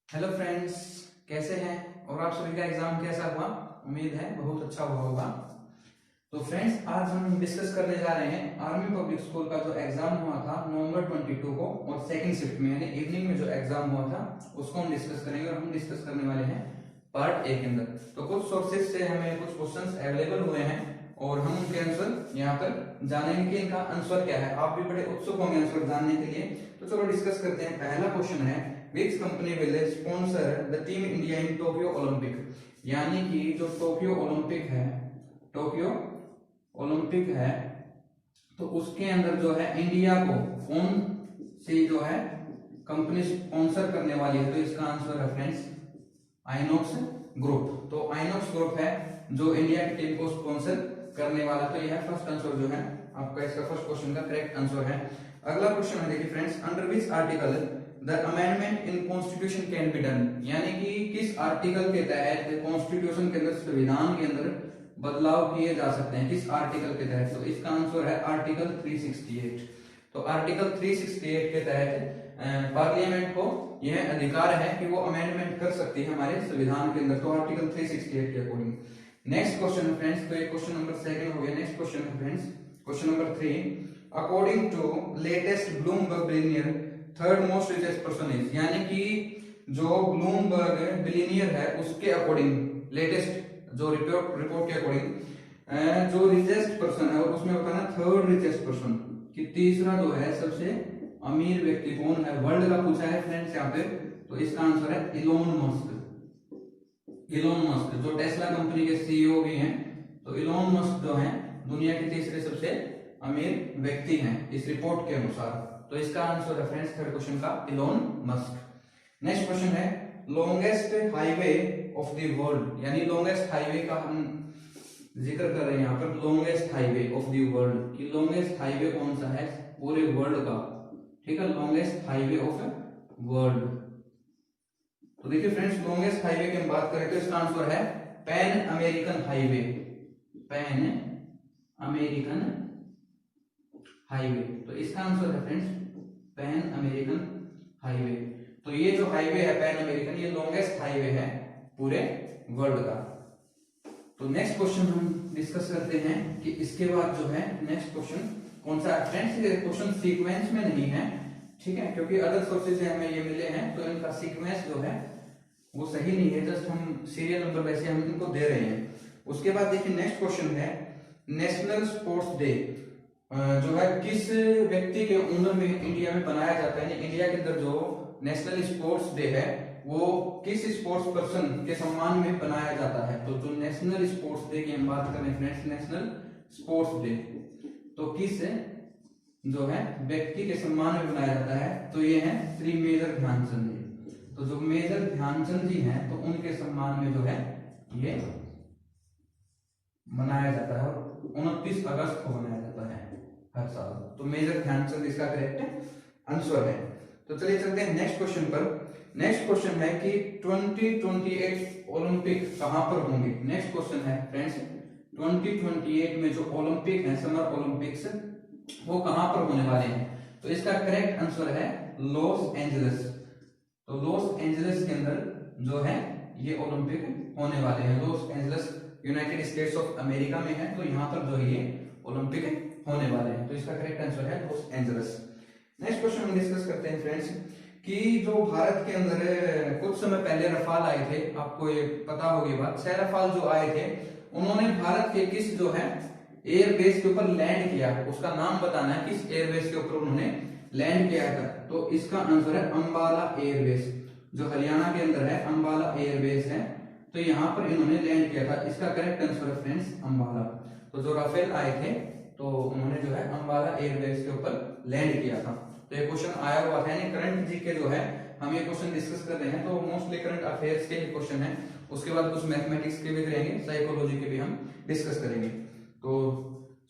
Hello friends, कैसे हैं और आप सभी का एग्जाम कैसा हुआ। उम्मीद है बहुत अच्छा हुआ होगा। तो फ्रेंड्स, आज हम डिस्कस करने जा रहे हैं आर्मी पब्लिक स्कूल का जो एग्जाम हुआ था नवंबर 22 को और सेकंड शिफ्ट में यानी इवनिंग में जो एग्जाम हुआ था उसको हम डिस्कस करेंगे। और हम डिस्कस करने वाले हैं पार्ट ए के अंदर। तो कुछ सोर्सेज से हमें कुछ क्वेश्चंस अवेलेबल हुए हैं और हम उनके आंसर यहाँ पर जानेंगे कि इनका आंसर क्या है। आप भी बड़े उत्सुक होंगे आंसर जानने के लिए। तो चलो डिस्कस करते हैं। पहला क्वेश्चन है, which company will sponsor the team India in Tokyo Olympic. यानी कि जो टोक्यो ओलंपिक है तो उसके अंदर जो है इंडिया को कौन सी जो है कंपनी स्पॉन्सर करने वाली है। तो इसका आंसर है फ्रेंड्स आइनॉक्स ग्रुप। तो आइनॉक्स ग्रुप है जो इंडिया की टीम को स्पॉन्सर करने वाला। तो यह फर्स्ट आंसर जो है आपका इसका फर्स्ट क्वेश्चन का करेक्ट आंसर है। अगला क्वेश्चन है, देखिए friends, under which article the amendment in constitution can be done. यानी कि किस आर्टिकल के तहत कॉन्स्टिट्यूशन के अंदर, संविधान के अंदर बदलाव किए जा सकते हैं, किस आर्टिकल के तहत। तो इसका आंसर है आर्टिकल 368। तो आर्टिकल 368 के तहत पार्लियामेंट को यह अधिकार है कि वो अमेंडमेंट कर सकती है हमारे संविधान के अंदर। तो आर्टिकल 368 के अकॉर्डिंग। नेक्स्ट क्वेश्चन है फ्रेंड्स, तो ये क्वेश्चन नंबर 2 हो गया। नेक्स्ट क्वेश्चन है friends, question number 3, according to latest Bloomberg billionaire third most richest person is. यानी कि जो ब्लूमबर्ग बिलियनियर है उसके अकॉर्डिंग, लेटेस्ट जो रिपोर्ट के अकॉर्डिंग जो रिचेस्ट पर्सन है और उसमें होता है ना थर्ड रिचेस्ट पर्सन कि तीसरा जो है सबसे अमीर व्यक्ति कौन है वर्ल्ड का पूछा है फ्रेंड्स यहाँ पे। तो इसका आंसर है इलोन मस्क। इलोन मस्क जो टेस्ला कंपनी के सीईओ भी हैं। तो इलोन मस्क जो है दुनिया के तीसरे सबसे अमीर व्यक्ति हैं इस रिपोर्ट के अनुसार। तो इसका आंसर है फ्रेंड्स थर्ड क्वेश्चन का इलोन मस्क। नेक्स्ट क्वेश्चन है, longest highway of the world. यानी लॉन्गेस्ट हाईवे का हम जिक्र कर रहे हैं यहाँ पर, longest highway of the world कि लॉन्गेस्ट हाईवे कौन सा है पूरे वर्ल्ड का। ठीक है, लॉन्गेस्ट हाईवे ऑफ वर्ल्ड। तो देखिए फ्रेंड्स, लॉन्गेस्ट हाईवे की हम बात करें तो इसका आंसर है pan American highway. Pan American highway. तो इसका आंसर है फ्रेंड्स पैन अमेरिकन हाईवे। तो ये जो हाईवे है पैन अमेरिकन, ये लॉन्गेस्ट हाईवे है पूरे वर्ल्ड का। तो नेक्स्ट क्वेश्चन हम डिस्कस करते हैं कि इसके बाद जो है नेक्स्ट क्वेश्चन कौन सा है फ्रेंड्स। ये क्वेश्चन सीक्वेंस में नहीं है, ठीक है, क्योंकि अदर सोर्सेज से हमें ये मिले हैं तो इनका सीक्वेंस जो है वो सही नहीं है। जस्ट हम सीरियल नंबर वैसे हम इनको दे रहे हैं। उसके बाद देखिए नेक्स्ट क्वेश्चन है, नेशनल स्पोर्ट्स डे जो है किस व्यक्ति के ऑनर में इंडिया में बनाया जाता है। इंडिया के अंदर जो नेशनल स्पोर्ट्स डे है वो किस स्पोर्ट्स पर्सन के सम्मान में बनाया जाता है। तो जो नेशनल स्पोर्ट्स डे की हम बात करें फ्रेंड्स, नेशनल स्पोर्ट्स डे तो किस जो है व्यक्ति के सम्मान में बनाया जाता है। तो ये है श्री मेजर ध्यानचंद जी। तो जो मेजर ध्यानचंद जी हैं तो उनके सम्मान में जो है ये मनाया जाता है और 29 अगस्त को मनाया जाता है हर साल। तो मेजर ध्यानचंद इसका करेक्ट आंसर है। तो चलिए चलते हैं नेक्स्ट क्वेश्चन पर। नेक्स्ट क्वेश्चन है कि 2028 ओलंपिक कहां पर होंगे। नेक्स्ट क्वेश्चन है फ्रेंड्स, 2028 में जो ओलंपिक है समर ओलंपिक्स वो कहां पर होने वाले हैं। तो इसका करेक्ट आंसर है लॉस एंजलिस। तो लॉस एंजलिस के अंदर जो है ये ओलंपिक होने वाले हैं। Los Angeles United states of America में है। तो यहाँ पर जो है ये ओलंपिक होने वाले हैं। तो इसका करेक्ट आंसर है लॉस एंजलिस। नेक्स्ट क्वेश्चन हम डिस्कस करते हैं फ्रेंड्स कि जो भारत के अंदर कुछ समय पहले रफाल आए थे, आपको ये पता होगी बात, 6 रफाल जो आए थे उन्होंने भारत के किस जो है एयरबेस के ऊपर लैंड किया, उसका नाम बताना है किस एयरबेस के ऊपर उन्होंने लैंड किया था। तो इसका आंसर है अंबाला एयरबेस जो हरियाणा के अंदर है, अंबाला एयरबेस है। तो यहाँ पर इन्होंने लैंड किया था। इसका करेक्ट आंसर है फ्रेंड्स अंबाला। तो जो राफेल आए थे तो उन्होंने जो है अंबाला एयरबेस के ऊपर लैंड किया था। तो ये क्वेश्चन आया हुआ था, यानी करंट जी के जो है हम ये क्वेश्चन डिस्कस कर रहे हैं तो मोस्टली करंट अफेयर्स के ही क्वेश्चन है। उसके बाद कुछ मैथमेटिक्स के भी रहेंगे, साइकोलॉजी के भी हम डिस्कस करेंगे। तो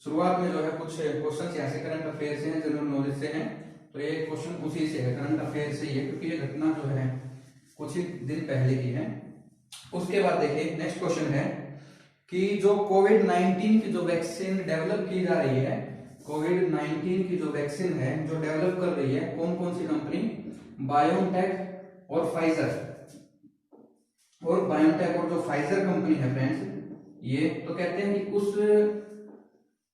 शुरुआत में जो है कुछ क्वेश्चन यहाँ से करंट अफेयर से हैं, जनरल नॉलेज से हैं। तो ये क्वेश्चन उसी से है, करंट अफेयर से ही है, क्योंकि ये घटना जो है कुछ ही दिन पहले की है। उसके बाद देखिए नेक्स्ट क्वेश्चन है कि जो कोविड-19 की जो वैक्सीन डेवलप की जा रही है, कोविड-19 की जो वैक्सीन है जो डेवलप कर रही है कौन कौन सी कंपनी, बायोटेक और फाइजर। और बायोटेक और जो फाइजर कंपनी है फ्रेंड्स, ये तो कहते हैं कि उस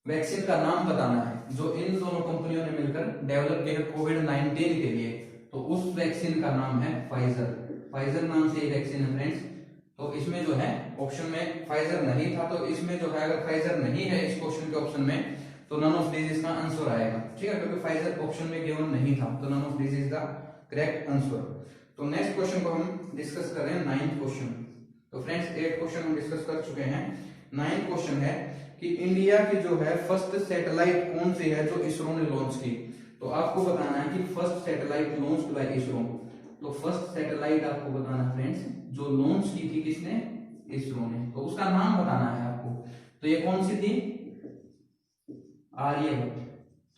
वैक्सीन का नाम बताना है जो इन दोनों कंपनियों ने मिलकर डेवलप किया कोविड-19 के लिए। तो उस वैक्सीन का नाम है फाइजर। फाइजर नाम से ये वैक्सीन है फ्रेंड्स। तो इसमें जो है ऑप्शन में फाइजर नहीं था, तो इसमें जो है अगर फाइजर नहीं है इस क्वेश्चन के ऑप्शन में तो नन ऑफ दिस इसका आंसर आएगा। ठीक है, क्योंकि फाइजर ऑप्शन में गिवन नहीं था, तो none of this is the correct answer. तो नेक्स्ट क्वेश्चन को हम डिस्कस कर रहे हैं, 9th क्वेश्चन। तो फ्रेंड्स 8 क्वेश्चन हम डिस्कस कर चुके हैं। 9th क्वेश्चन है कि इंडिया की जो है फर्स्ट सैटेलाइट कौन सी है जो इसरो ने लॉन्च की। तो आपको बताना है कि first satellite launch by ISRO. तो फर्स्ट सैटेलाइट आपको बताना फ्रेंड्स जो लॉन्च की थी किसने, इसरो ने, तो उसका नाम बताना है आपको। तो ये कौन सी थी, आर्यभट्ट।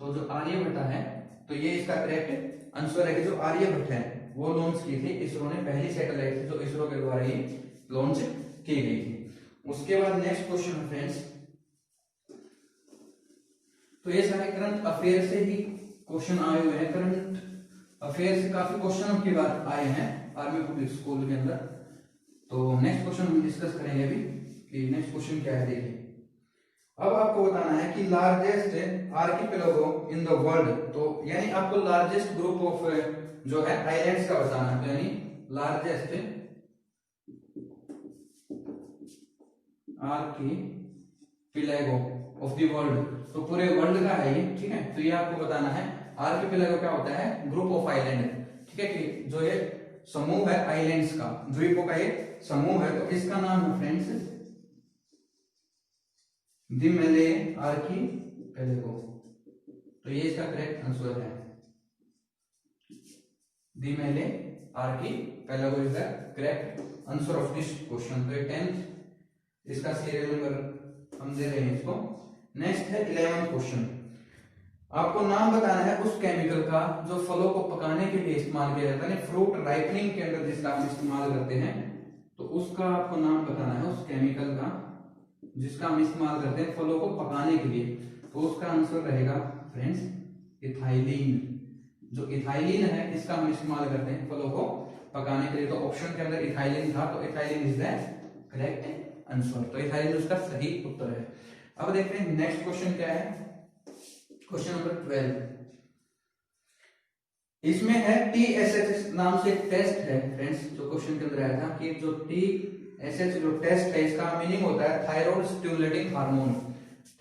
तो जो आर्यभट्ट है तो ये इसका करेक्ट आंसर है कि जो आर्यभट्ट है वो लॉन्च की थी इसरो ने, पहली सैटेलाइट थी जो इसरो के द्वारा ये लॉन्च की गई थी। उसके बाद नेक्स्ट क्वेश्चन है फ्रेंड्स, तो ये सारे करंट अफेयर से ही क्वेश्चन आए हुए हैं। करंट अफेयर से काफी क्वेश्चन की बात आए हैं आर्मी पब्लिक स्कूल के अंदर। तो नेक्स्ट क्वेश्चन हम डिस्कस करेंगे अभी कि नेक्स्ट क्वेश्चन क्या है। देखिए अब आपको बताना है कि largest archipelago in the world. तो यानी आपको लार्जेस्ट ग्रुप ऑफ जो है आइलैंड्स का बताना है। तो यानी largest archipelago of the world, तो पूरे वर्ल्ड का है ये। ठीक है, तो ये आपको बताना है। आर्किपेलागो क्या होता है, ग्रुप ऑफ आइलैंड। ठीक है, कि जो ये समूह है आइलैंड्स का, द्वीपों का ये समूह है, तो इसका नाम है फ्रेंड्स दी मेले आर्किपेलागो। तो ये इसका करेक्ट आंसर है, दी मेले archipelago is the correct answer of this question. तो ये 10th इसका सीरियल नंबर हम दे रहे हैं इसको। नेक्स्ट है 11th क्वेश्चन। आपको नाम बताना है उस केमिकल का जो फलों को पकाने के लिए इस्तेमाल किया जाता है, फ्रूट राइपनिंग के अंदर जिसका हम इस्तेमाल करते हैं, तो उसका आपको नाम बताना है उस केमिकल का जिसका हम इस्तेमाल करते हैं फलों को पकाने के लिए। तो उसका आंसर रहेगा फ्रेंड्स इथाइलिन। जो इथाइलिन है इसका हम इस्तेमाल करते हैं फलों को पकाने के लिए। तो ऑप्शन के अंदर इथाइलिन था, तो ethylene is the correct answer. तो इथाइलिन उसका सही उत्तर है। अब देखते हैं नेक्स्ट क्वेश्चन क्या है, क्वेश्चन नंबर 12। इसमें है TSH नाम से एक टेस्ट है फ्रेंड्स, जो क्वेश्चन के अंदर आया था कि जो TSH जो टेस्ट है इसका मीनिंग होता है thyroid stimulating hormone.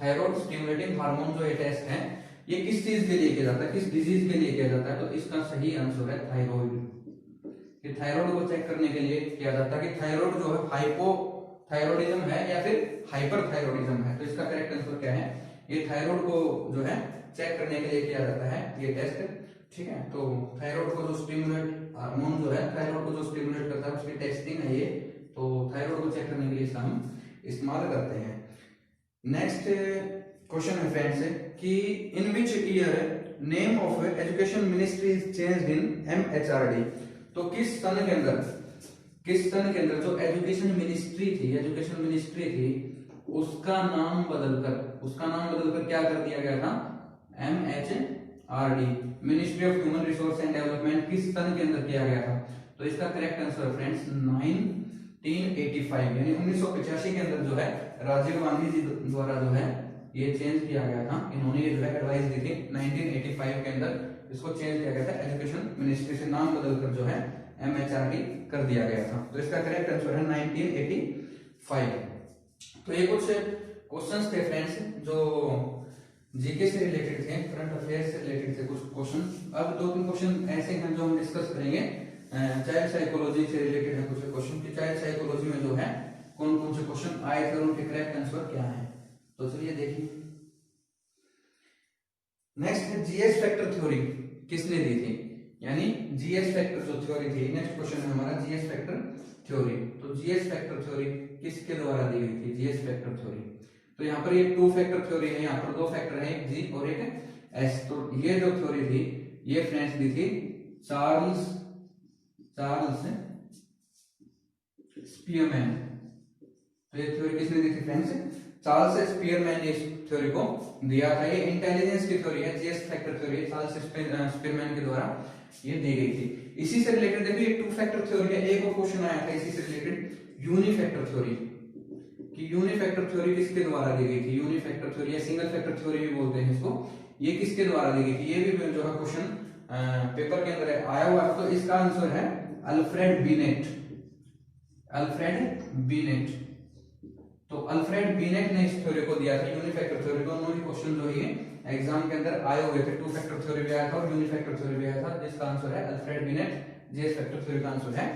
Thyroid stimulating hormone जो ये टेस्ट है ये किस चीज के लिए किया जाता है, किस डिजीज के लिए किया जाता है। तो इसका सही आंसर है थायराइड। कि थायराइड को चेक करने के लिए किया जाता है कि थायराइड जो है हाइपोथायराइडिज्म है या फिर हाइपरथायराइडिज्म है। तो इसका करेक्ट आंसर क्या है, ये थायराइड को जो है चेक करने के लिए किया जाता है ये टेस्ट। ठीक है, तो थायराइड को जो स्टिमुलेट हार्मोन जो है थायराइड को जो स्टिमुलेट करता है उसकी टेस्टिंग है ये। तो थायराइड को चेक करने के लिए इसका हम इस्तेमाल करते हैं। नेक्स्ट क्वेश्चन है फ्रेंड्स कि in which year name of education ministry is changed in MHRD। तो किस सन के अंदर जो एजुकेशन मिनिस्ट्री थी उसका नाम बदलकर क्या कर दिया गया था, MHRD ministry of human resource and development किस सन के अंदर किया गया था। तो इसका करेक्ट आंसर फ्रेंड्स 1985 यानी 1985 के अंदर जो है राजीव गांधी जी द्वारा जो है ये चेंज किया गया था। इन्होंने ये जो है एडवाइस दी थी 1985 के अंदर इसको चेंज किया गया था, एजुकेशन मिनिस्ट्री से नाम बदलकर जो है MHRD कर दिया गया था। तो इसका करेक्ट आंसर है 1985। तो ये कुछ क्वेश्चंस थे फ्रेंड्स जो जीके से रिलेटेड थे, करंट अफेयर से रिलेटेड थे कुछ क्वेश्चन। अब 2-3 क्वेश्चन ऐसे हैं जो हम डिस्कस करेंगे, चाइल्ड साइकोलॉजी से रिलेटेड है कुछ क्वेश्चन की। चाइल्ड साइकोलॉजी में जो है कौन कौन से क्वेश्चन आए थे और उनके करेक्ट आंसर क्या है, तो चलिए देखिए। नेक्स्ट है जीएस फैक्टर थ्योरी किसने दी थी, यानी जीएस फैक्टर जो थ्योरी थी। नेक्स्ट क्वेश्चन है हमारा जीएस फैक्टर थ्योरी। तो जीएस फैक्टर थ्योरी किसके द्वारा दी गई थी, जीएस फैक्टर थ्योरी। तो यहाँ पर ये 2 फैक्टर थ्योरी है, यहाँ पर 2 फैक्टर है, एक जी और एक एस। तो ये जो थ्योरी थी ये फ्रेंड्स दी थी चार्ल्स स्पीयरमैन। तो ये थ्योरी किसने दी थी फ्रेंड्स, चार्ल्स स्पीयरमैन ने इस थ्योरी को दिया था। ये इंटेलिजेंस की थ्योरी है, GS factor theory Charles Spearman के द्वारा ये दी गई थी। इसी से रिलेटेड देखिए 2 फैक्टर थ्योरी है, एक और क्वेश्चन आया था इसी से रिलेटेड यूनिफैक्टर थ्योरी, कि यूनिफैक्टर थ्योरी किसके द्वारा दी गई थी, यूनिफैक्टर थ्योरी या सिंगल फैक्टर थ्योरी भी बोलते हैं इसको, ये किसके द्वारा दी गई थी, ये भी जो है क्वेश्चन पेपर के अंदर आया हुआ है। तो इसका आंसर है अल्फ्रेड बीनेट, अल्फ्रेड बीनेट। तो अल्फ्रेड बीनेट ने इस थ्योरी को दिया था, यूनिफैक्टर थ्योरी। दोनों ही क्वेश्चन जो है एग्जाम के अंदर आए हुए थे, टू फैक्टर थ्योरी भी आया था और यूनिफैक्टर थ्योरी भी आया था, जिसका आंसर है अल्फ्रेड बीनेट। जेएस फैक्टर थ्योरी का आंसर है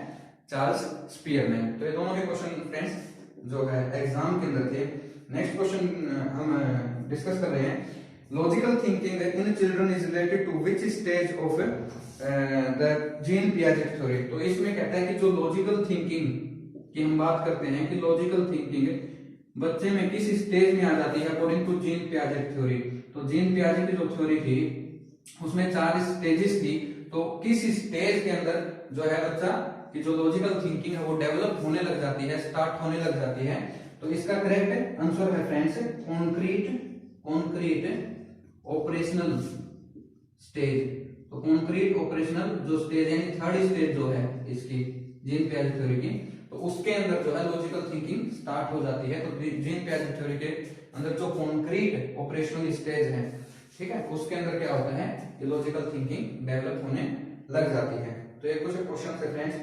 चार्ल्स स्पीयरमैन। तो ये दोनों ही क्वेश्चन फ्रेंड्स जो है एग्जाम के अंदर थे। नेक्स्ट क्वेश्चन हम डिस्कस कर रहे हैं, logical thinking in children is related to which stage of the Jean Piaget theory. तो इसमें कहता है कि जो लॉजिकल थिंकिंग की हम बात करते हैं कि लॉजिकल थिंकिंग बच्चे में किस स्टेज में आ जाती है according to Jean Piaget theory. तो जीन पियाजेट की जो थ्योरी थी उसमें 4 स्टेजेस थी। तो किस स्टेज के अंदर जो है बच्चा की जो लॉजिकल थिंकिंग है वो डेवलप होने लग जाती है, स्टार्ट होने लग जाती है। तो इसका करेक्ट आंसर है फ्रेंड्स कॉन्क्रीट ऑपरेशनल स्टेज। तो कॉन्क्रीट ऑपरेशनल जो स्टेज यानी 3rd स्टेज जो है इसकी जीन पियाजेट थ्योरी की, तो उसके अंदर जो है लॉजिकल थिंकिंग स्टार्ट हो जाती है। तो जीन पियाजेट थ्योरी के अंदर जो कॉन्क्रीट ऑपरेशनल स्टेज है, ठीक है, उसके अंदर क्या होता है कि लॉजिकल थिंकिंग डेवलप होने लग जाती है। तो ये कुछ क्वेश्चन है फ्रेंड्स।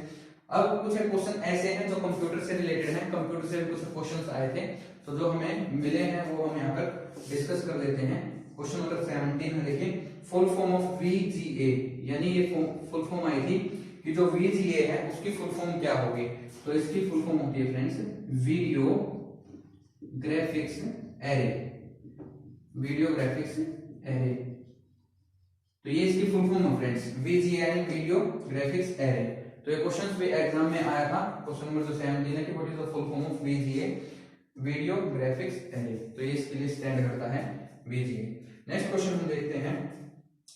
अब कुछ क्वेश्चन ऐसे हैं जो कंप्यूटर से रिलेटेड हैं, कंप्यूटर से भी कुछ क्वेश्चन आए थे, तो जो हमें मिले हैं वो हम यहाँ पर डिस्कस कर लेते हैं। क्वेश्चन नंबर 17 है, देखिए फुल फॉर्म ऑफ वीजीए, यानी ये फुल फॉर्म आई थी कि जो वीजीए है उसकी फुल फॉर्म क्या होगी। तो इसकी फुल फॉर्म होती है friends video graphics array, video graphics array. तो ये इसकी फुल फॉर्म है friends, VGA video graphics array. तो ये क्वेश्चन भी एग्जाम में आया था, क्वेश्चन नंबर 17 है कि what is the full form of VGA video graphics array. तो ये इसके लिए स्टैंड करता है वीजीए। नेक्स्ट क्वेश्चन हम देखते हैं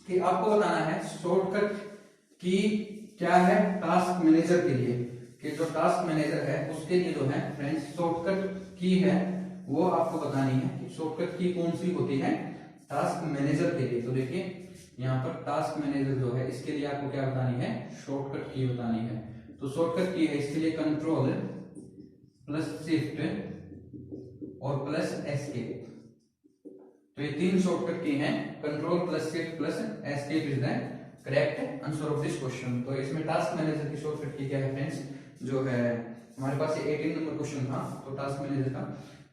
कि आपको बताना है शॉर्टकट की क्या है टास्क मैनेजर के लिए, कि जो टास्क मैनेजर है उसके लिए जो है फ्रेंड्स शॉर्टकट की है वो आपको बतानी है कि शॉर्टकट की कौन सी होती है टास्क मैनेजर के लिए। तो देखिए यहाँ पर टास्क मैनेजर जो है इसके लिए आपको क्या बतानी है, शॉर्टकट की बतानी है। तो शॉर्टकट की है इसके लिए कंट्रोल प्लस शिफ्ट और प्लस एस्केप। तो ये 3 शॉर्टकट की हैं, control plus shift plus escape is the correct answer of this question. तो इसमें टास्क मैनेजर की शॉर्टकट की क्या है फ्रेंड्स, जो है हमारे पास ये 18 नंबर क्वेश्चन था तो टास्क मैनेजर का,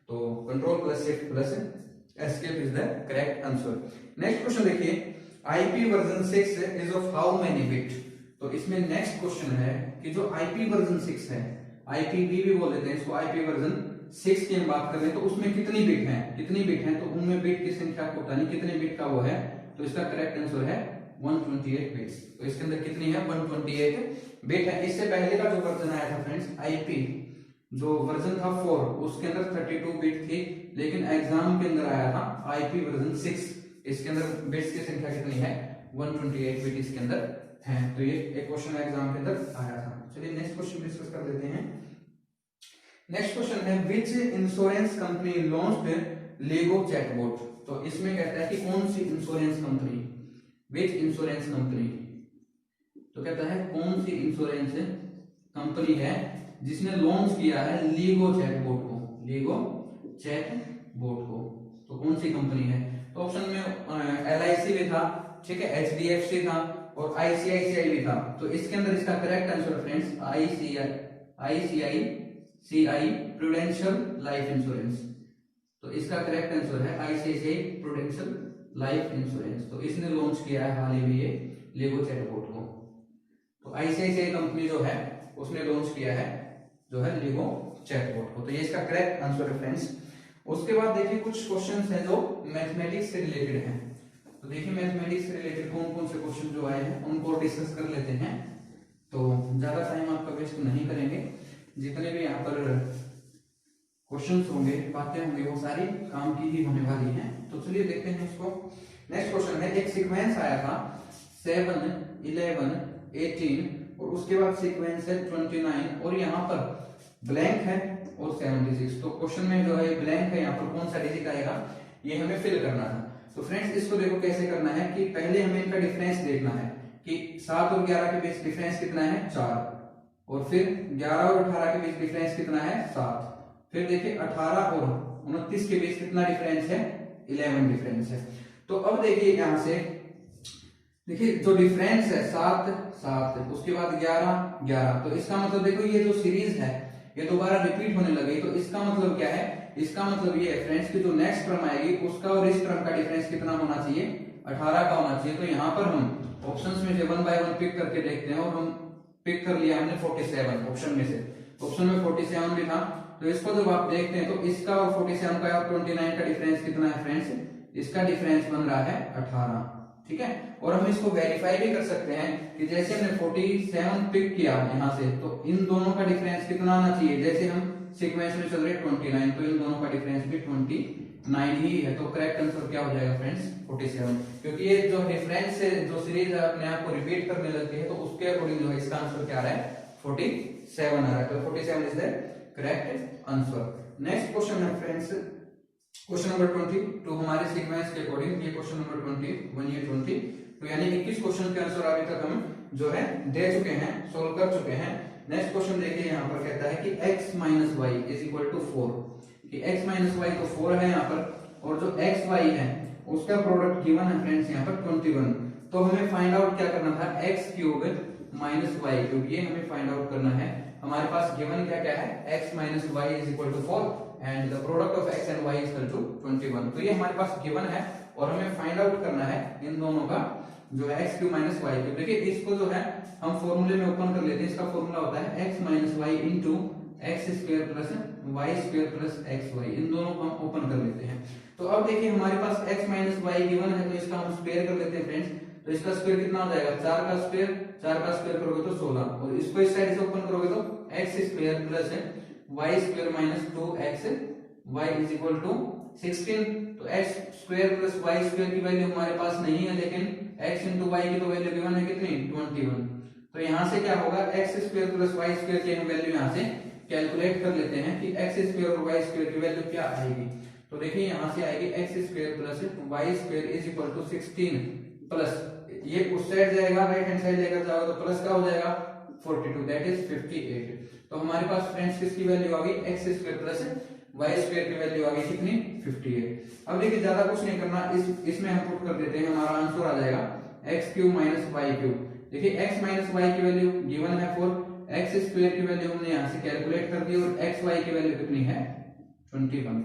तो control plus shift plus escape is the correct answer. Next question देखिए, IP version 6 is of how many bit. तो इसमें नेक्स्ट क्वेश्चन है कि जो आईपी वर्जन 6 है, आईपीवी भी बोल देते हैं इसको, आईपी वर्जन 6 की हम बात कर रहे हैं तो उसमें कितनी बिट हैं, तो उनमें बिट की संख्या को बतानी कितने बिट का वो है। तो इसका करेक्ट आंसर है 128 बिट्स। तो इसके अंदर कितनी है 128 बिट है। इससे पहले का जो वर्जन आया था फ्रेंड्स आईपी जो वर्जन था 4 उसके अंदर 32 बिट थी, लेकिन एग्जाम के अंदर आया था आईपी वर्जन 6, इसके अंदर बिट्स की संख्या कितनी है 128 बिट इसके अंदर है। तो ये एक क्वेश्चन एग्जाम के अंदर आया था। चलिए नेक्स्ट क्वेश्चन डिस्कस कर लेते हैं। नेक्स्ट क्वेश्चन है which insurance company launched Lego chatbot. तो इसमें कहता है कि कौन सी insurance company, which insurance company, तो कहता है कौन सी इंश्योरेंस कंपनी है जिसने लॉन्च किया है लीगो चैटबॉट को, लीगो चैटबॉट को। तो कौन सी कंपनी है, तो ऑप्शन में LIC भी था, ठीक है, HDFC था और ICICI भी था। तो इसके अंदर इसका correct answer friends ICICI prudential life insurance. तो इसका करेक्ट आंसर है ICICI प्रूडेंशियल लाइफ इंश्योरेंस। तो इसने लॉन्च किया है हाल ही में ये लेगो चैटबॉट को। तो ICICI कंपनी जो है उसने लॉन्च किया है जो है लेगो चैटबॉट को। तो ये इसका करेक्ट आंसर है फ्रेंड्स। उसके बाद देखिए कुछ क्वेश्चंस हैं जो मैथमेटिक्स से रिलेटेड हैं। तो देखिए मैथमेटिक्स से रिलेटेड कौन कौन से क्वेश्चन जो आए हैं उनको डिस्कस कर लेते हैं। तो ज्यादा टाइम आपका वेस्ट नहीं करेंगे, जितने भी यहाँ पर क्वेश्चंस होंगे बातें होंगी वो सारी काम की ही होने वाली हैं। तो चलिए देखते हैं इसको। नेक्स्ट क्वेश्चन है, एक सीक्वेंस आया था 7, 11, 18 और उसके बाद सीक्वेंस है 29 और यहाँ पर ब्लैंक है और 76। तो क्वेश्चन में जो है ब्लैंक है, यहाँ पर कौन सा डिजिट आएगा ये हमें फिल करना है। तो फ्रेंड्स इसको देखो कैसे करना है कि पहले हमें इनका डिफरेंस देखना है कि 7 और 11 के बीच डिफरेंस कितना है 4, और फिर 11 और 18 के बीच डिफरेंस कितना है 7। फिर देखिए 18 और 29 के बीच कितना डिफरेंस है 11 डिफरेंस है। तो अब देखिए यहां से देखिए जो डिफरेंस है 7 7 उसके बाद 11 11, तो इसका मतलब देखो ये जो सीरीज है ये दोबारा रिपीट होने लगी। तो इसका मतलब क्या है, इसका मतलब ये है फ्रेंड्स कि जो नेक्स्ट टर्म आएगी उसका और इस टर्म का डिफरेंस कितना होना चाहिए 18 का होना चाहिए। तो यहाँ पर हम ऑप्शंस में से 1 बाय 1 पिक करके देखते हैं और हम पिक कर लिया हमने 47 ऑप्शन में से। ऑप्शन में 47 भी था, तो इसको जब आप देखते हैं तो इसका और 47 का और 29 का डिफरेंस कितना है फ्रेंड्स, इसका डिफरेंस बन रहा है 18, ठीक है। और हम इसको वेरीफाई भी कर सकते हैं कि जैसे हमने 47 पिक किया यहाँ से तो इन दोनों का डिफरेंस कितना आना चाहिए, जैसे हम सीक्वेंस में चल रहे 29, तो इन दोनों का डिफरेंस भी 29 ही है। तो करेक्ट आंसर क्या हो जाएगा फ्रेंड्स 47, क्योंकि ये जो डिफरेंस से जो सीरीज अपने आप को रिपीट करने लगती है तो उसके अकॉर्डिंग जो है इसका आंसर क्या आ रहा है 47 आ रहा है। तो 47 is the correct answer. Next question है फ्रेंड्स क्वेश्चन नंबर 22 हमारे सीक्वेंस के अकॉर्डिंग, ये क्वेश्चन नंबर 21 ये 20, तो यानी 21 क्वेश्चन के आंसर अभी तक हम जो है दे चुके हैं, सोल्व कर चुके हैं। नेक्स्ट क्वेश्चन देखिए यहाँ पर कहता है कि x minus Y is equal to 4, कि x माइनस वाई तो 4 है यहाँ पर, और जो x y है उसका प्रोडक्ट गिवन है फ्रेंड्स यहाँ पर 21। तो हमें फाइंड आउट क्या करना था x cube minus Y cube, ये हमें फाइंड आउट करना है। हमारे पास गिवन क्या क्या है x minus Y is equal to 4 and the product of x and y is equal to 21। तो ये हमारे पास गिवन है और हमें फाइंड आउट करना है इन दोनों का जो है x cube minus Y cube. देखिए इसको जो है हम फॉर्मूले में ओपन कर लेते हैं। इसका फॉर्मूला होता है x minus y into x square plus y square plus x y, इन दोनों को हम ओपन कर लेते हैं। तो अब देखिए हमारे पास x माइनस वाई गिवन है, तो इसका हम स्क्वायर कर लेते हैं फ्रेंड्स। तो इसका स्क्वायर कितना हो जाएगा 4 का स्क्वायर करोगे तो 16, और इसको इस साइड से ओपन करोगे तो x square plus y square minus 2x y is equal to 16। तो x square plus y square की वैल्यू हमारे पास नहीं है, लेकिन x इंटू वाई की तो वैल्यू गिवन है कितनी 21। तो यहाँ से क्या होगा x square plus y square की हम वैल्यू यहाँ से कैलकुलेट कर लेते हैं कि x स्क्वायर और y स्क्वायर की वैल्यू क्या आएगी। तो देखिए यहाँ से आएगी x square plus y square is equal to 16 plus ये उस साइड जाएगा राइट हैंड साइड लेकर जाओगे तो प्लस का हो जाएगा 42, दैट इज 58। तो हमारे पास फ्रेंड्स किसकी वैल्यू आ गई x square plus y square की वैल्यू आ गई कितनी 58। अब देखिए ज्यादा कुछ नहीं करना, इसमें हम पुट कर देते हैं, हमारा आंसर आ जाएगा x cube minus Y cube. देखिए x माइनस वाई की वैल्यू गिवन है 4, x स्क्वायर की वैल्यू हमने यहाँ से कैलकुलेट कर दी और x y की वैल्यू कितनी है 21।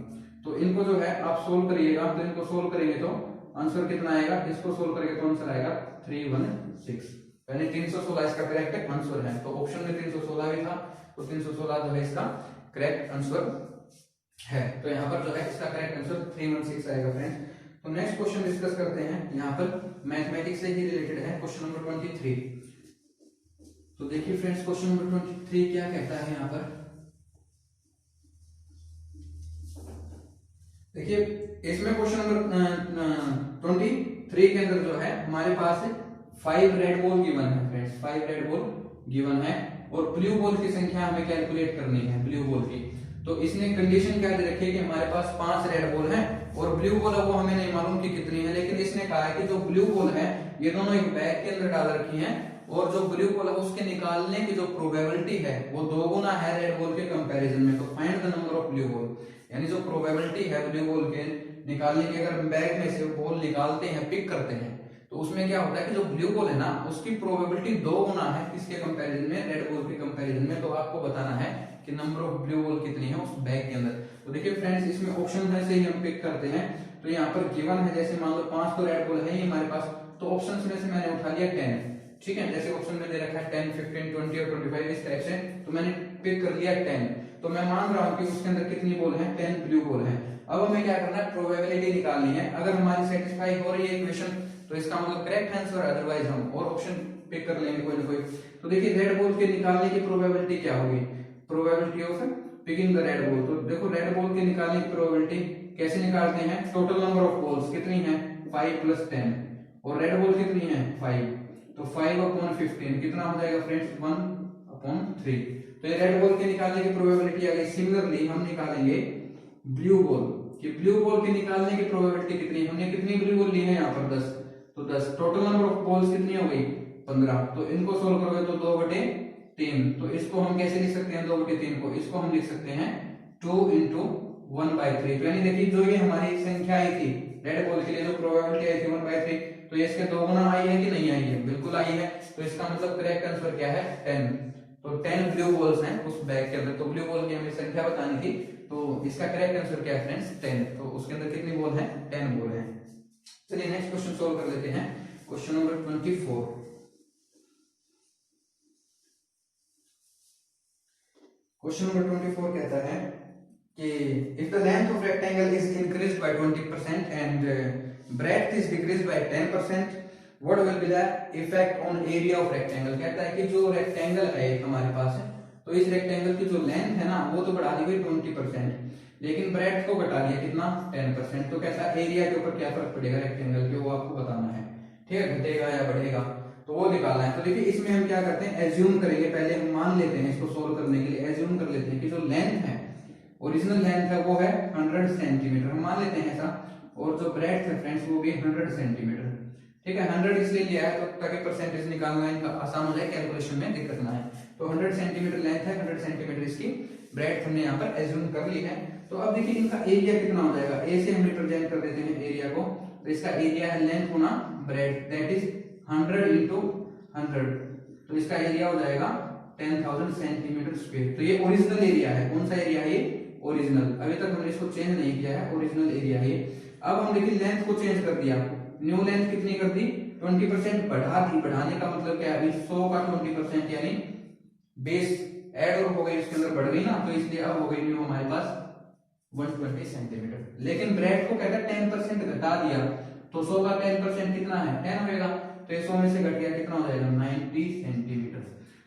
तो इनको जो है आप सोल्व करिएगा, तो इनको सोल्व करेंगे तो आंसर कितना आएगा, इसको सोल्व करेंगे तो आंसर आएगा 316, यानी 316 इसका करेक्ट आंसर है। तो ऑप्शन में 316 भी था, तो 316 जो है इसका करेक्ट आंसर है। तो यहाँ पर जो है इसका करेक्ट आंसर 316 आएगा फ्रेंड्स। तो नेक्स्ट क्वेश्चन डिस्कस करते हैं, यहाँ पर मैथमेटिक्स से ही रिलेटेड है, क्वेश्चन नंबर 23। तो देखिए फ्रेंड्स क्वेश्चन नंबर 23 क्या कहता है यहाँ पर, देखिए इसमें क्वेश्चन नंबर 23 के अंदर जो है हमारे पास 5 रेड बॉल गिवन है फ्रेंड्स, 5 रेड बॉल गिवन है और ब्लू बॉल की संख्या हमें कैलकुलेट करनी है ब्लू बॉल की। तो इसने कंडीशन क्या दे रखी है कि हमारे पास 5 रेड बॉल हैं और ब्लू बॉल है वो हमें नहीं मालूम कि कितनी है, लेकिन इसने कहा है कि जो ब्लू बॉल है ये दोनों एक बैग के अंदर डाल रखी हैं और जो ब्लू बॉल है उसके निकालने की जो प्रोबेबिलिटी है वो 2 गुना है रेड बॉल के कंपैरिजन में। तो find the number of blue ball, यानी जो प्रोबेबिलिटी है ब्लू बॉल के निकालने की, अगर बैग में से बॉल निकालते हैं पिक करते हैं तो उसमें क्या होता है कि जो ब्लू बॉल है ना उसकी प्रोबेबिलिटी 2 गुना है किसके कंपैरिजन में, रेड बॉल के कंपैरिजन में। तो आपको बताना है कि नंबर ऑफ ब्लू बॉल कितनी है उस बैग के अंदर। तो देखिए फ्रेंड्स इसमें ऑप्शन में से ही हम पिक करते हैं। तो यहाँ पर गिवन है जैसे मान लो 5 तो रेड बॉल है ही हमारे पास, तो ऑप्शन में से मैंने उठा लिया 10, ठीक है। जैसे ऑप्शन में दे रखा है 10, 15, 20 और 25 इस टाइप से, तो मैंने पिक कर लिया 10। तो मैं मान रहा हूँ कि उसके अंदर कितनी बॉल है 10 ब्लू बॉल है। अब हमें क्या करना है प्रोबेबिलिटी निकालनी है, अगर हमारी सेटिस्फाई हो रही है इक्वेशन तो इसका मतलब करेक्ट आंसर, अदरवाइज हम और ऑप्शन पिक कर लेंगे कोई ना कोई। तो देखिए रेड बॉल के निकालने की प्रोबेबिलिटी क्या होगी, probability of picking the red ball. तो देखो रेड बॉल के निकालने की प्रोबेबिलिटी कैसे निकालते हैं, टोटल नंबर ऑफ बॉल्स कितनी है 5 + 10 और रेड बॉल कितनी है 5, तो 5/15 कितना हो जाएगा फ्रेंड्स 1/3। तो ये रेड बॉल के निकालने की प्रोबेबिलिटी आ गई। सिमिलरली हम निकालेंगे ब्लू बॉल कि ब्लू बॉल के निकालने की प्रोबेबिलिटी कितनी, हमने कितनी ब्लू बॉल ली है यहाँ पर 10, तो 10 टोटल नंबर ऑफ बॉल्स कितनी हो गई 15। तो इनको सोल्व करोगे तो 2/3 3, तो इसको हम कैसे लिख सकते हैं 2/3 को, इसको हम लिख सकते हैं 2 × 1/3। तो यानी देखिए जो ये हमारी संख्या आई थी रेड बॉल के लिए, जो प्रोबेबिलिटी आई थी 1/3, तो ये इसके 2 गुना आई है कि नहीं आई है, बिल्कुल आई है। तो इसका मतलब करेक्ट आंसर क्या है 10। तो 10 ब्लू बॉल्स हैं उस बैग के अंदर, तो ब्लू बॉल की हमें संख्या बतानी थी, तो इसका करेक्ट आंसर क्या है फ्रेंड्स 10। तो उसके अंदर कितनी बॉल है 10 बॉल है। चलिए नेक्स्ट क्वेश्चन सोल्व कर लेते हैं, क्वेश्चन नंबर 24। क्वेश्चन नंबर 24 कहता है कि if the length of rectangle is increased by 20% and breadth is decreased bye 10%, what will be the effect on area of rectangle. कहता है कि जो रेक्टेंगल है हमारे पास है, तो इस रेक्टेंगल की जो लेंथ है ना वो तो बढ़ा दी गई 20%, लेकिन ब्रेड्थ को घटा दिया कितना 10%। तो कहता है एरिया के ऊपर क्या फर्क पड़ेगा रेक्टेंगल के, वो आपको बताना है, ठीक है, घटेगा या बढ़ेगा, तो वो निकालना है। तो देखिए इसमें हम क्या करते हैं, एज्यूम करेंगे, पहले हम मान लेते हैं इसको सोल्व करने के लिए, एज्यूम कर लेते हैं कि जो लेंथ है ओरिजिनल लेंथ है वो है 100 सेंटीमीटर, हम मान लेते हैं ऐसा, और जो ब्रेड्थ है फ्रेंड्स वो भी 100 सेंटीमीटर, ठीक है। 100 इसलिए लिया है तो ताकि परसेंटेज निकालना इनका आसान हो जाए, कैलकुलेशन में दिक्कत ना है। तो 100 सेंटीमीटर लेंथ है, 100 सेंटीमीटर इसकी ब्रेड्थ हमने यहाँ पर एज्यूम कर ली है। तो अब देखिए इनका एरिया कितना हो जाएगा, ए से हम रिप्रेजेंट कर देते हैं एरिया को, तो इसका एरिया है length Guna breadth, that is 100 × 100, तो इसका एरिया हो जाएगा 10,000 सेंटीमीटर स्क्वायर। तो ये ओरिजिनल एरिया है, कौन सा एरिया है ये ओरिजिनल, अभी तक हमने इसको चेंज नहीं किया है, ओरिजिनल एरिया है। अब हम देखिए लेंथ को चेंज कर दिया, न्यू लेंथ कितनी कर दी 20% बढ़ा दी, बढ़ाने का मतलब क्या है 100 का 20% यानी बेस ऐड और हो गई इसके अंदर बढ़ गई ना, तो इसलिए अब हो गई न्यू हमारे पास 120 सेंटीमीटर। लेकिन ब्रेड को कहता है 10% घटा दिया, तो 100 का 10% कितना है 10 होगा, तो 100 में से घट गया कितना हो जाएगा 90 सेंटीमीटर।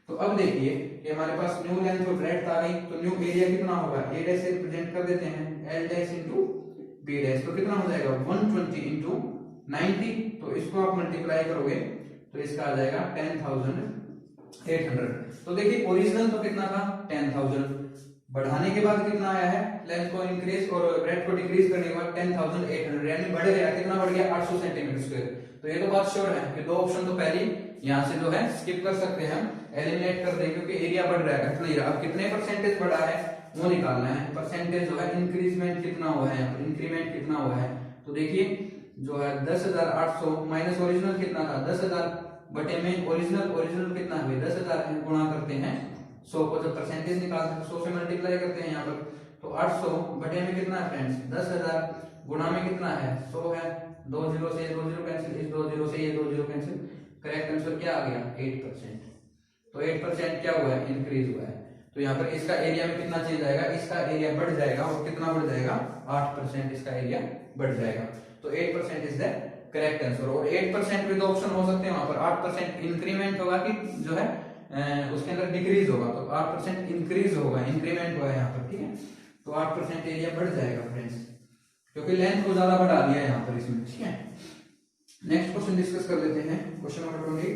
तो अब देखिए कि हमारे पास न्यू लेंथ और ब्रेड्थ आ गई, तो न्यू एरिया कितना होगा a डैश से रिप्रेजेंट कर देते हैं l डैश × b डैश, तो कितना हो जाएगा 120 × 90, तो इसको आप मल्टीप्लाई करोगे तो इसका आ जाएगा 10,800। तो देखिए ओरिजिनल तो कितना था 10,000, बढ़ाने के बाद कितना आया है लेंथ को इंक्रीज और ब्रेड्थ को डिक्रीज करने के बाद 10,800, यानी बढ़ गया, कितना बढ़ गया 800 सेंटीमीटर स्क्वायर। तो ये तो बात श्योर है कि दो ऑप्शन तो पहले यहाँ से जो है स्किप कर सकते हैं, हम एलिमिनेट कर देंगे क्योंकि एरिया बढ़ रहा है घट नहीं रहा। अब कितने परसेंटेज बढ़ा है वो निकालना है, परसेंटेज जो है इंक्रीजमेंट कितना हुआ है, इंक्रीमेंट कितना हुआ है। तो देखिए जो है 10,800 माइनस ओरिजिनल कितना था 10,000 बटे में ओरिजिनल कितना है 10,000 है, गुणा करते हैं 100 को, जब परसेंटेज निकालते हैं 100 से मल्टीप्लाई करते हैं यहाँ पर, तो 800 बटे में कितना है फ्रेंड्स 10,000, गुणा में कितना है 100 है, 2 0 से 2 0 कैंसिल, इस 2 0 से ये 2 0 कैंसिल, करेक्ट आंसर क्या आ गया 8%। तो 8% क्या हुआ है इंक्रीज हुआ है। तो यहाँ पर इसका एरिया में कितना चेंज आएगा, इसका एरिया बढ़ जाएगा, और कितना बढ़ जाएगा 8% इसका एरिया बढ़ जाएगा। तो 8% इज द करेक्ट आंसर, और 8% में दो ऑप्शन हो सकते हैं, वहां पर 8% इंक्रीमेंट होगा कि जो है उसके अंदर डिक्रीज होगा, तो 8% इंक्रीज होगा, इंक्रीमेंट हुआ है यहाँ पर, ठीक है। तो 8% एरिया बढ़ जाएगा फ्रेंड्स, क्योंकि लेंथ को ज्यादा बढ़ा दिया है यहाँ पर इसमें, ठीक है। नेक्स्ट क्वेश्चन डिस्कस कर लेते हैं, क्वेश्चन नंबर 25।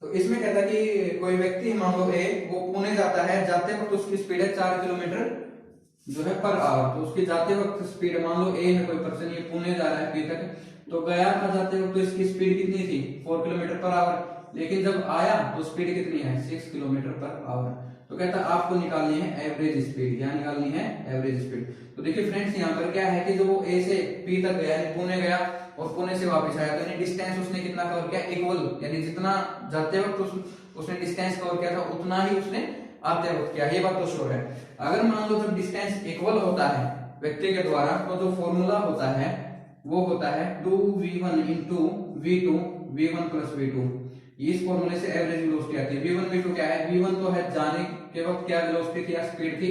तो इसमें कहता है कि कोई व्यक्ति मान लो ए वो पुणे जाता है, जाते वक्त उसकी स्पीड है 4 किलोमीटर जो है पर आवर, तो उसकी जाते वक्त स्पीड मान लो ए है कोई पर्सन, ये पुणे जा रहा है पी तक, तो गया था जाते वक्त तो इसकी स्पीड कितनी थी 4 किलोमीटर पर आवर, लेकिन जब आया तो स्पीड कितनी है 6 किलोमीटर पर आवर। तो कहता है आपको निकालनी है एवरेज स्पीड, या निकालनी है एवरेज स्पीड। तो देखिए फ्रेंड्स यहाँ पर क्या है कि जो वो ए से पी तक गया यानी पुणे गया और पुणे से वापस आया, तो यानी डिस्टेंस उसने कितना कवर किया इक्वल, यानी जितना जाते वक्त उसने डिस्टेंस कवर किया था उतना ही उसने आते वक्त किया, ये बात तो श्योर है। अगर मान लो जब डिस्टेंस इक्वल होता है व्यक्ति के द्वारा, तो जो फॉर्मूला होता है वो होता है 2v1 × v2 v1 + v2, इस फॉर्मूले से एवरेज वेलोसिटी आती है। v1 v2 क्या है, v1 तो है जाने के वक्त क्या वेलोसिटी थी या स्पीड थी,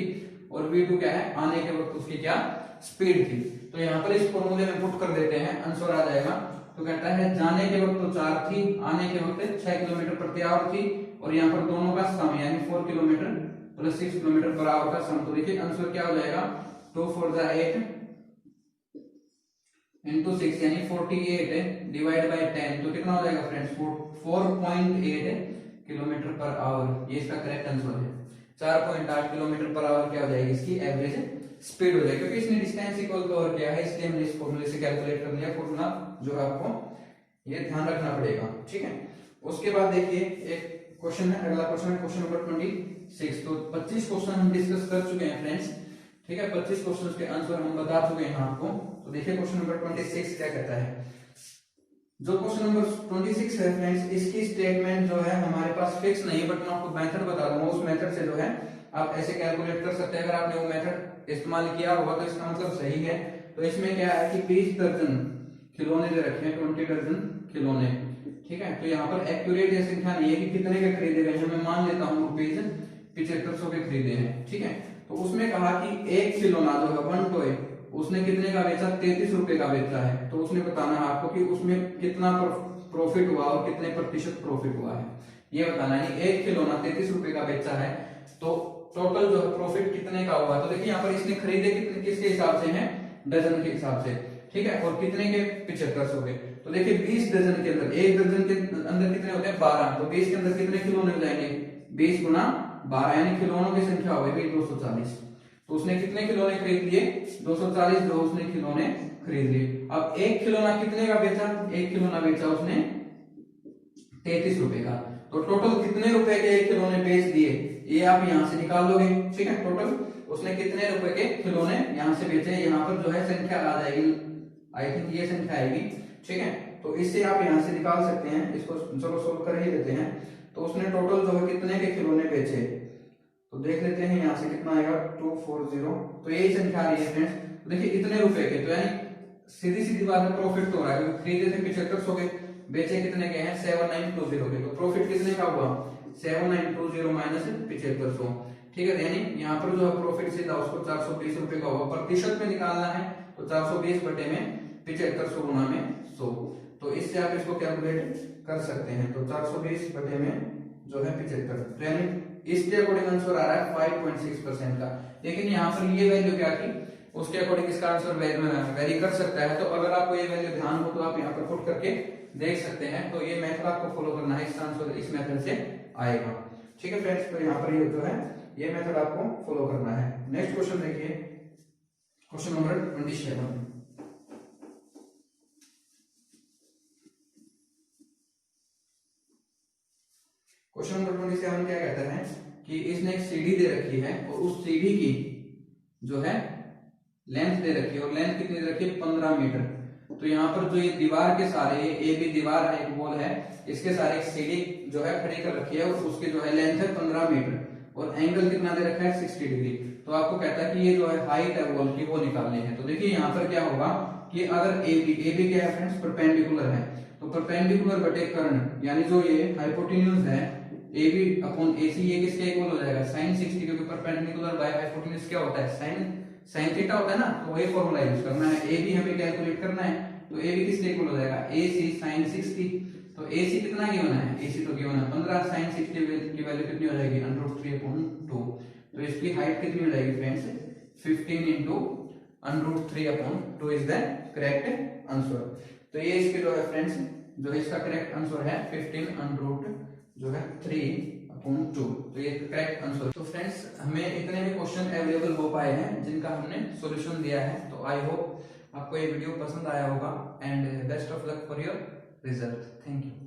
और v2 क्या है आने के वक्त उसकी क्या स्पीड थी। तो यहाँ पर इस फॉर्मूले में पुट कर देते हैं, आंसर आ जाएगा। तो कहता है जाने के वक्त तो 4 थी, आने के वक्त 6 किलोमीटर प्रति आवर थी, और यहाँ पर दोनों का सम यानी 4 किलोमीटर + 6 किलोमीटर पर आवर का सम। तो देखिए आंसर क्या हो जाएगा 2 4 8 × 6 यानी 48 डिवाइड बाय 10, तो कितना हो जाएगा फ्रेंड्स 4.8 किलोमीटर पर आवर, ये इसका करेक्ट आंसर है। 4.8 किलोमीटर पर आवर क्या हो जाएगी इसकी एवरेज स्पीड हो जाएगी, क्योंकि इसने डिस्टेंस इक्वल कवर किया है, इसलिए हमने इस फॉर्मूले से कैलकुलेट कर लिया। फॉर्मूला जो है आपको ये ध्यान रखना पड़ेगा, ठीक है। उसके बाद देखिए एक क्वेश्चन है, अगला क्वेश्चन है क्वेश्चन नंबर 26। तो 25 क्वेश्चन हम डिस्कस कर चुके हैं फ्रेंड्स, ठीक है। 25 क्वेश्चन के आंसर हम बता चुके हैं आपको। तो देखिए क्वेश्चन नंबर 26 क्या कहता है। जो क्वेश्चन नंबर 26 है फ्रेंड्स, इसकी स्टेटमेंट जो है हमारे पास फिक्स नहीं, बट मैं आपको मेथड बता दूंगा, उस मेथड से जो है आप ऐसे कैलकुलेट कर सकते हैं। अगर आपने वो मेथड इस्तेमाल किया होगा तो इसका मतलब सही है। तो इसमें क्या है कि 20 दर्जन खिलौने दे रखे हैं, 20 दर्जन खिलौने, ठीक है। तो यहाँ पर एक्यूरेट ये संख्या नहीं है कि कितने के खरीदे गए हैं, मैं मान लेता हूँ रुपीज 7500 के खरीदे हैं, ठीक है। तो उसमें कहा कि एक खिलौना जो है वन टॉय उसने कितने का बेचा, 33 रुपए का बेचा है। तो उसने बताना है आपको कि उसमें कितना प्रॉफिट हुआ और कितने प्रतिशत प्रॉफिट हुआ है, ये बताना है। एक खिलौना 33 रुपए का बेचा है, तो टोटल जो है प्रॉफिट कितने का हुआ। तो देखिए यहाँ पर इसने खरीदे कितने, किसके हिसाब से हैं, डजन के हिसाब से, ठीक है। और कितने के, 7500 के। तो देखिए 20 दर्जन के अंदर, एक दर्जन के अंदर कितने होते हैं, 12। तो 20 के अंदर कितने खिलौने हो जाएंगे, 20 गुना 12, यानी खिलौनों की संख्या हो गई 240। तो उसने कितने खिलौने खरीद लिए, 240 जो उसने खिलौने खरीद लिए। अब एक खिलौना कितने का बेचा, एक खिलौना बेचा उसने 33 रुपए का। तो टोटल कितने रुपए के एक खिलौने बेच दिए, ये आप यहां से निकाल लोगे, ठीक है। टोटल उसने कितने रुपए के खिलौने यहां से बेचे, यहाँ पर जो है संख्या आ जाएगी, आई थिंक ये संख्या आएगी, ठीक है। तो इससे आप यहां से निकाल सकते हैं, इसको चलो सोल्व कर ही देते हैं। तो उसने टोटल जो है कितने के खिलौने बेचे, तो देख लेते हैं यहां से कितना आएगा, 240। तो यही संख्या आ रही है फ्रेंड्स। तो देखिए इतने रुपए के, तो यानी सीधी सीधी बात है, प्रॉफिट तो हो रहा है, क्योंकि खरीदे थे 7500 के, बेचे कितने के हैं, 7920 के। तो प्रॉफिट कितने का हुआ, 7920 माइनस 7500, ठीक है। यानी यहाँ पर जो है प्रॉफिट सीधा उसको 420 रुपए का होगा। प्रतिशत में निकालना है तो 420 बटे में 7500 गुना में 100। तो इससे आप इसको कैलकुलेट कर सकते हैं। तो 420 बटे में जो है 75, यानी इसके अकॉर्डिंग आंसर आ रहा है 5.6% का। लेकिन यहाँ पर ये वैल्यू क्या थी, उसके अकॉर्डिंग इसका आंसर वेरी कर सकता है। तो अगर आपको ये वैल्यू ध्यान हो तो आप यहाँ पर पुट करके देख सकते हैं। तो ये मेथड आपको फॉलो करना है, इसका आंसर इस मेथड से आएगा, ठीक है फ्रेंड्स। तो यहाँ पर ये जो है ये मेथड आपको फॉलो करना है। नेक्स्ट क्वेश्चन देखिए, क्वेश्चन नंबर 27। क्वेश्चन नंबर 27 क्या कहता है कि इसने एक सीढ़ी दे रखी है और उस सीढ़ी की जो है लेंथ दे रखी है, और लेंथ कितनी दे रखी है, 15 मीटर। तो यहाँ पर जो ये दीवार के सारे, ए बी दीवार है, एक वॉल है, इसके सारे एक सीढ़ी जो है खड़ी कर रखी है, और उसकी जो है लेंथ है 15 मीटर, और एंगल कितना दे रखा है, 60 डिग्री। तो आपको कहता है कि ये जो है हाइट है वॉल की, वो निकालनी है। तो देखिए यहाँ पर क्या होगा कि अगर ए बी क्या है फ्रेंड्स, परपेंडिकुलर है, तो परपेंडिकुलर बटे कर्ण, यानी जो ये हाइपोटेन्यूज है ए बी अपॉन ए सी, ये किसके इक्वल हो जाएगा, sin 60, क्योंकि परपेंडिकुलर बाय हाइपोटेन्यूज क्या होता है, sin थीटा होता है ना। तो वही फॉर्मूला यूज करना है, ए बी हमें कैलकुलेट करना है। तो ए बी किसके इक्वल हो जाएगा, ए सी sin 60। तो ए सी कितना गिवन है, ए सी तो गिवन है 15, sin 60 की वैल्यू कितनी हो जाएगी, √3/2। तो इसकी हाइट कितनी हो जाएगी friends, 15 into √3/2 is the correct answer. तो ये इसके जो है फ्रेंड्स, जो इसका करेक्ट आंसर है 15√3/2। तो ये करेक्ट आंसर। तो फ्रेंड्स हमें इतने भी क्वेश्चन अवेलेबल हो पाए हैं जिनका हमने सॉल्यूशन दिया है। तो आई होप आपको ये वीडियो पसंद आया होगा, and best of luck for your result. Thank you.